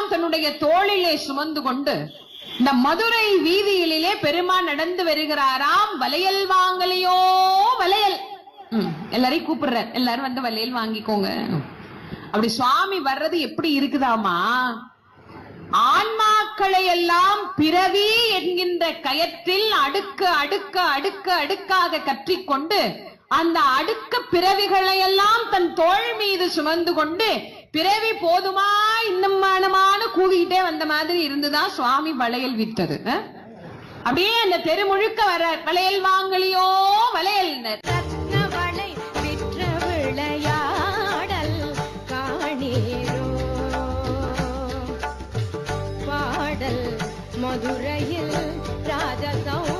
எல்லாம் தன்னுடைய தோளிலே சுமந்து கொண்டு இந்த மதுரை வீதியிலே பெருமான் நடந்து வருகிறாராம். வளையல் வாங்கலையோ வளையல். எல்லாரையும் கூப்பிடுற, எல்லாரும் வந்து வளையல் வாங்கிக்கோங்க. அப்படி சுவாமி வர்றது எப்படி இருக்குதாமா, ஆன்மாக்களை எல்லாம் பிறவி என்கின்ற கயற்றில் அடுக்கு அடுக்கு அடுக்கு அடுக்காக கற்றிக்கொண்டு அந்த அடுக்க பிறவிகளை எல்லாம் தன் தோள் மீது சுமந்து கொண்டு பிறவி போதுமா இன்னும் மானமான கூவிக்கிட்டே வந்த மாதிரி இருந்துதான் சுவாமி வளையல் விற்றது. அப்படியே அந்த தெரு முழுக்க வர வளையல் வாங்கலையோ வளையல். மதுரையில் ராஜசௌ